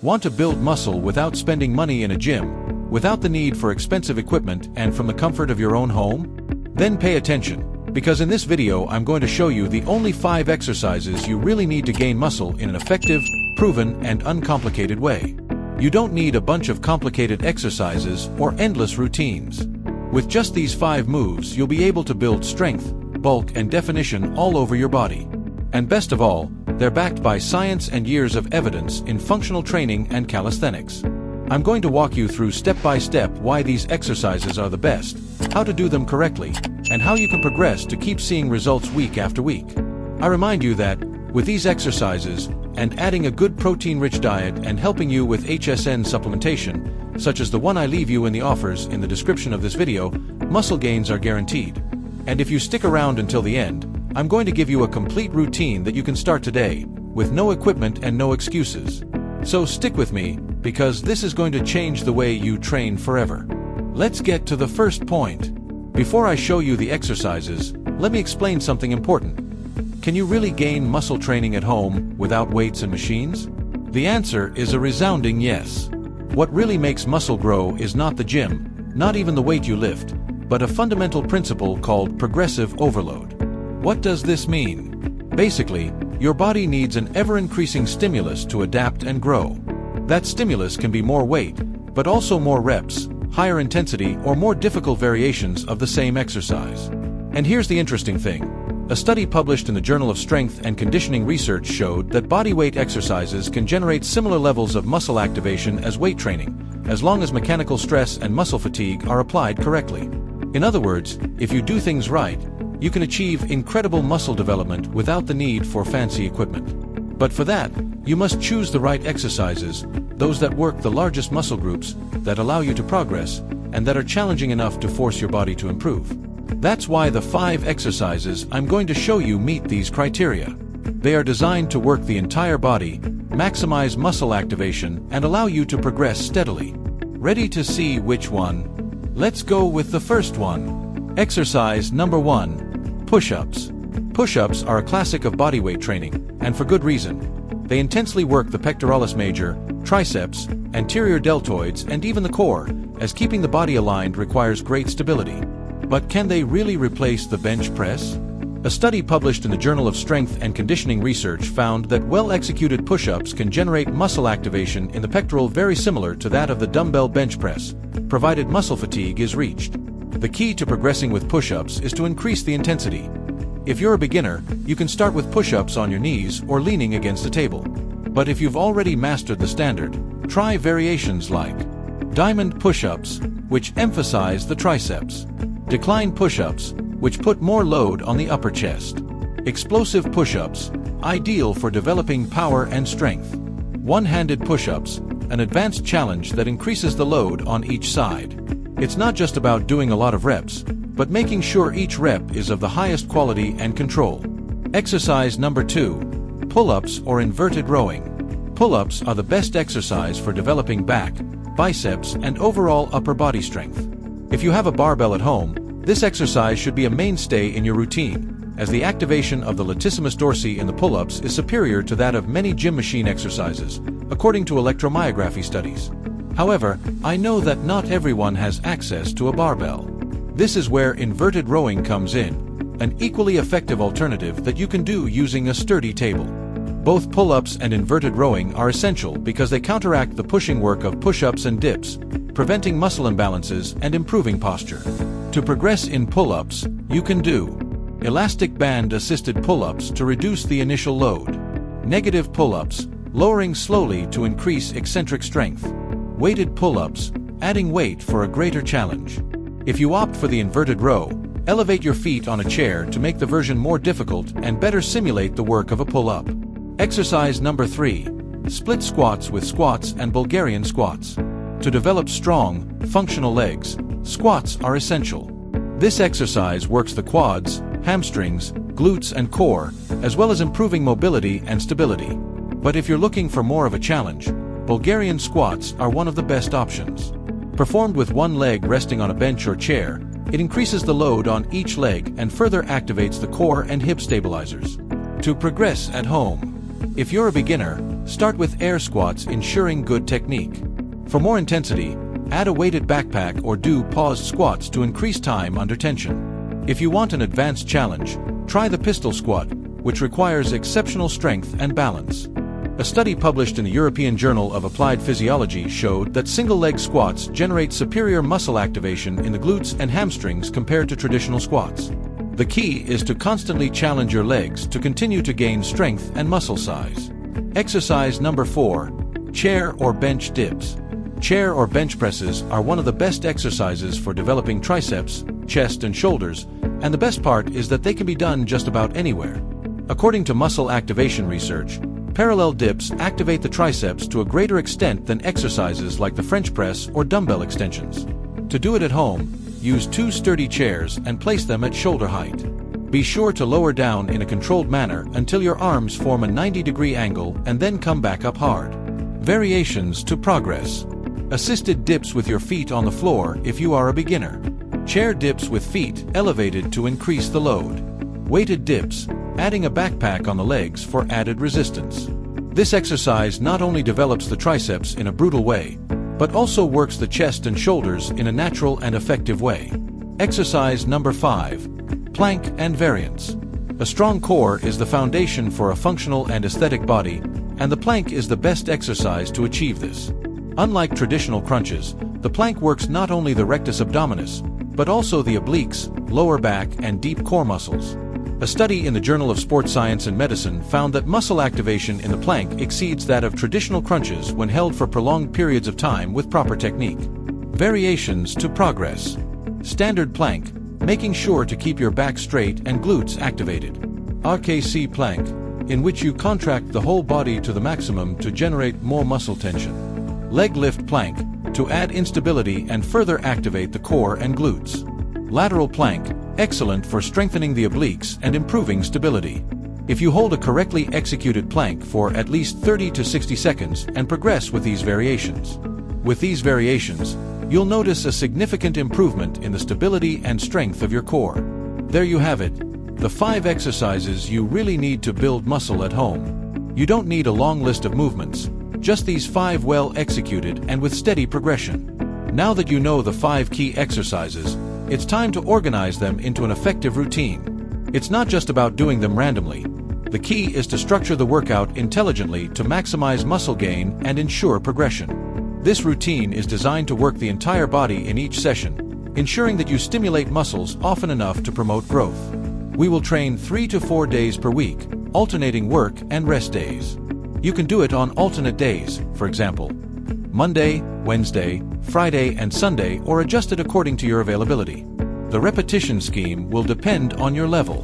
Want to build muscle without spending money in a gym, without the need for expensive equipment and from the comfort of your own home? Then pay attention, because in this video I'm going to show you the only 5 exercises you really need to gain muscle in an effective, proven, and uncomplicated way. You don't need a bunch of complicated exercises or endless routines. With just these 5 moves, you'll be able to build strength, bulk, and definition all over your body. And best of all, they're backed by science and years of evidence in functional training and calisthenics. I'm going to walk you through step by step why these exercises are the best, how to do them correctly, and how you can progress to keep seeing results week after week. I remind you that, with these exercises, and adding a good protein-rich diet and helping you with HSN supplementation, such as the one I leave you in the offers in the description of this video, muscle gains are guaranteed. And if you stick around until the end, I'm going to give you a complete routine that you can start today, with no equipment and no excuses. So stick with me, because this is going to change the way you train forever. Let's get to the first point. Before I show you the exercises, let me explain something important. Can you really gain muscle training at home without weights and machines? The answer is a resounding yes. What really makes muscle grow is not the gym, not even the weight you lift, but a fundamental principle called progressive overload. What does this mean? Basically, your body needs an ever-increasing stimulus to adapt and grow. That stimulus can be more weight, but also more reps, higher intensity, or more difficult variations of the same exercise. And here's the interesting thing. A study published in the Journal of Strength and Conditioning Research showed that bodyweight exercises can generate similar levels of muscle activation as weight training, as long as mechanical stress and muscle fatigue are applied correctly. In other words, if you do things right, you can achieve incredible muscle development without the need for fancy equipment. But for that, you must choose the right exercises, those that work the largest muscle groups, that allow you to progress, and that are challenging enough to force your body to improve. That's why the 5 exercises I'm going to show you meet these criteria. They are designed to work the entire body, maximize muscle activation, and allow you to progress steadily. Ready to see which one? Let's go with the first one. Exercise number 1. Push-ups. Push-ups are a classic of bodyweight training, and for good reason. They intensely work the pectoralis major, triceps, anterior deltoids, and even the core, as keeping the body aligned requires great stability. But can they really replace the bench press? A study published in the Journal of Strength and Conditioning Research found that well-executed push-ups can generate muscle activation in the pectoral very similar to that of the dumbbell bench press, provided muscle fatigue is reached. The key to progressing with push-ups is to increase the intensity. If you're a beginner, you can start with push-ups on your knees or leaning against a table. But if you've already mastered the standard, try variations like diamond push-ups, which emphasize the triceps, decline push-ups, which put more load on the upper chest, explosive push-ups, ideal for developing power and strength, one-handed push-ups, an advanced challenge that increases the load on each side. It's not just about doing a lot of reps, but making sure each rep is of the highest quality and control. Exercise number 2. Pull-ups or inverted rowing. Pull-ups are the best exercise for developing back, biceps, and overall upper body strength. If you have a barbell at home, this exercise should be a mainstay in your routine, as the activation of the latissimus dorsi in the pull-ups is superior to that of many gym machine exercises, according to electromyography studies. However, I know that not everyone has access to a barbell. This is where inverted rowing comes in, an equally effective alternative that you can do using a sturdy table. Both pull-ups and inverted rowing are essential because they counteract the pushing work of push-ups and dips, preventing muscle imbalances and improving posture. To progress in pull-ups, you can do elastic band-assisted pull-ups to reduce the initial load, negative pull-ups, lowering slowly to increase eccentric strength, weighted pull-ups, adding weight for a greater challenge. If you opt for the inverted row, elevate your feet on a chair to make the version more difficult and better simulate the work of a pull-up. Exercise number 3. Split squats with squats and Bulgarian squats. To develop strong, functional legs, squats are essential. This exercise works the quads, hamstrings, glutes, and core, as well as improving mobility and stability. But if you're looking for more of a challenge, Bulgarian squats are one of the best options. Performed with one leg resting on a bench or chair, it increases the load on each leg and further activates the core and hip stabilizers. To progress at home, If you're a beginner, start with air squats, ensuring good technique. For more intensity, add a weighted backpack or do paused squats to increase time under tension. If you want an advanced challenge, try the pistol squat, which requires exceptional strength and balance. A study published in the European Journal of Applied Physiology showed that single-leg squats generate superior muscle activation in the glutes and hamstrings compared to traditional squats. The key is to constantly challenge your legs to continue to gain strength and muscle size. Exercise number 4. Chair or bench dips. Chair or bench presses are one of the best exercises for developing triceps, chest and shoulders, and the best part is that they can be done just about anywhere. According to muscle activation research, parallel dips activate the triceps to a greater extent than exercises like the French press or dumbbell extensions. To do it at home, use 2 sturdy chairs and place them at shoulder height. Be sure to lower down in a controlled manner until your arms form a 90-degree angle and then come back up hard. Variations to progress. Assisted dips with your feet on the floor if you are a beginner. Chair dips with feet elevated to increase the load. Weighted dips, adding a backpack on the legs for added resistance. This exercise not only develops the triceps in a brutal way, but also works the chest and shoulders in a natural and effective way. Exercise number 5. Plank and variants. A strong core is the foundation for a functional and aesthetic body, and the plank is the best exercise to achieve this. Unlike traditional crunches, the plank works not only the rectus abdominis, but also the obliques, lower back, and deep core muscles. A study in the Journal of Sports Science and Medicine found that muscle activation in the plank exceeds that of traditional crunches when held for prolonged periods of time with proper technique. Variations to progress. Standard plank, making sure to keep your back straight and glutes activated. RKC plank, in which you contract the whole body to the maximum to generate more muscle tension. Leg lift plank, to add instability and further activate the core and glutes. Lateral plank, excellent for strengthening the obliques and improving stability. If you hold a correctly executed plank for at least 30 to 60 seconds and progress with these variations. With these variations, you'll notice a significant improvement in the stability and strength of your core. There you have it, the 5 exercises you really need to build muscle at home. You don't need a long list of movements, just these 5 well executed and with steady progression. Now that you know the 5 key exercises, it's time to organize them into an effective routine. It's not just about doing them randomly. The key is to structure the workout intelligently to maximize muscle gain and ensure progression. This routine is designed to work the entire body in each session, ensuring that you stimulate muscles often enough to promote growth. We will train 3 to 4 days per week, alternating work and rest days. You can do it on alternate days, for example, Monday, Wednesday, Friday, and Sunday, or adjust it according to your availability. The repetition scheme will depend on your level.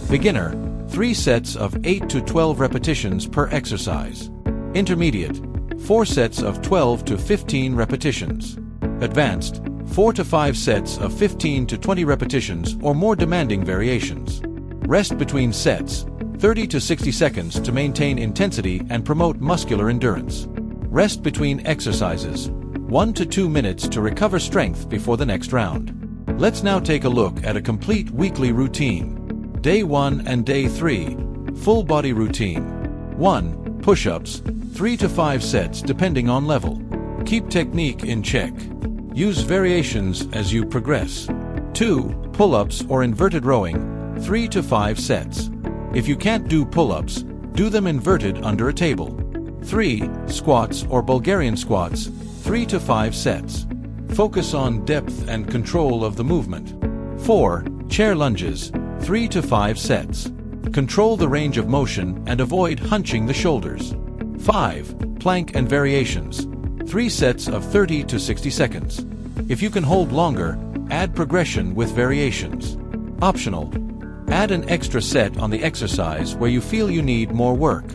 Beginner, 3 sets of 8 to 12 repetitions per exercise. Intermediate, 4 sets of 12 to 15 repetitions. Advanced, 4 to 5 sets of 15 to 20 repetitions or more demanding variations. Rest between sets, 30 to 60 seconds to maintain intensity and promote muscular endurance. Rest between exercises, 1 to 2 minutes to recover strength before the next round. Let's now take a look at a complete weekly routine. Day 1 and Day 3, full body routine. 1. Push-ups, 3 to 5 sets depending on level. Keep technique in check. Use variations as you progress. 2. Pull-ups or inverted rowing, 3 to 5 sets. If you can't do pull-ups, do them inverted under a table. 3. Squats or Bulgarian squats, 3 to 5 sets. Focus on depth and control of the movement. 4. Chair lunges, 3 to 5 sets. Control the range of motion and avoid hunching the shoulders. 5. Plank and variations, 3 sets of 30 to 60 seconds. If you can hold longer, add progression with variations. Optional, add an extra set on the exercise where you feel you need more work.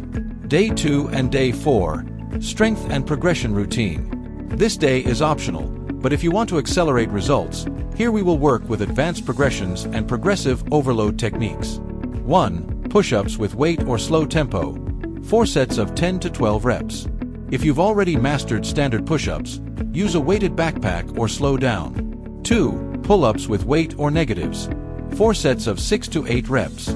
Day 2 and Day 4, strength and progression routine. This day is optional, but if you want to accelerate results, here we will work with advanced progressions and progressive overload techniques. 1. Push-ups with weight or slow tempo, 4 sets of 10 to 12 reps. If you've already mastered standard push-ups, use a weighted backpack or slow down. 2. Pull-ups with weight or negatives, 4 sets of 6 to 8 reps.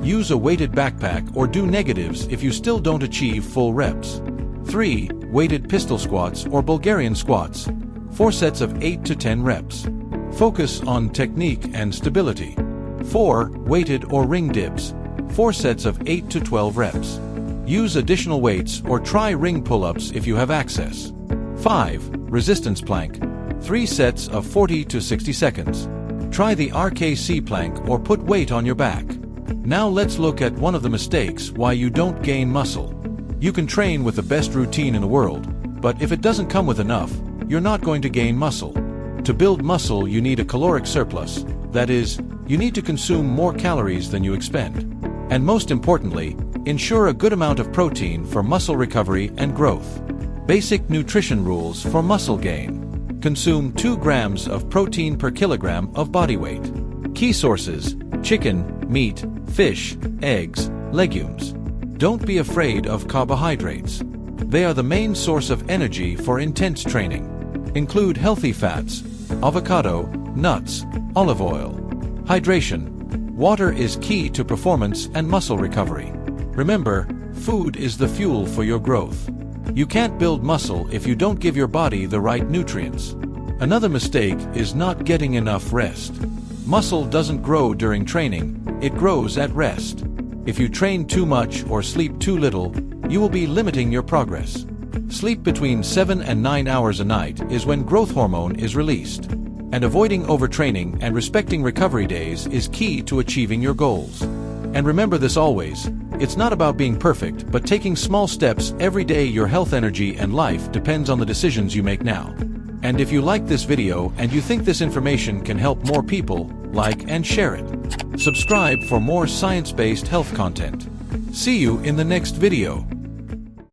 Use a weighted backpack or do negatives if you still don't achieve full reps. 3. Weighted pistol squats or Bulgarian squats. 4 sets of 8 to 10 reps. Focus on technique and stability. 4. Weighted or ring dips. 4 sets of 8 to 12 reps. Use additional weights or try ring pull-ups if you have access. 5. Resistance plank. 3 sets of 40 to 60 seconds. Try the RKC plank or put weight on your back. Now let's look at one of the mistakes why you don't gain muscle. You can train with the best routine in the world, but if it doesn't come with enough, you're not going to gain muscle. To build muscle, you need a caloric surplus. That is, you need to consume more calories than you expend. And most importantly, ensure a good amount of protein for muscle recovery and growth. Basic nutrition rules for muscle gain. Consume 2 grams of protein per kilogram of body weight. Key sources: chicken, meat, fish, eggs, legumes. Don't be afraid of carbohydrates. They are the main source of energy for intense training. Include healthy fats, avocado, nuts, olive oil. Hydration. Water is key to performance and muscle recovery. Remember, food is the fuel for your growth. You can't build muscle if you don't give your body the right nutrients. Another mistake is not getting enough rest. Muscle doesn't grow during training, it grows at rest. If you train too much or sleep too little, you will be limiting your progress. Sleep between 7 and 9 hours a night is when growth hormone is released. And avoiding overtraining and respecting recovery days is key to achieving your goals. And remember this always, it's not about being perfect, but taking small steps every day. Your health, energy, and life depends on the decisions you make now. And if you like this video and you think this information can help more people, like and share it. Subscribe for more science-based health content. See you in the next video.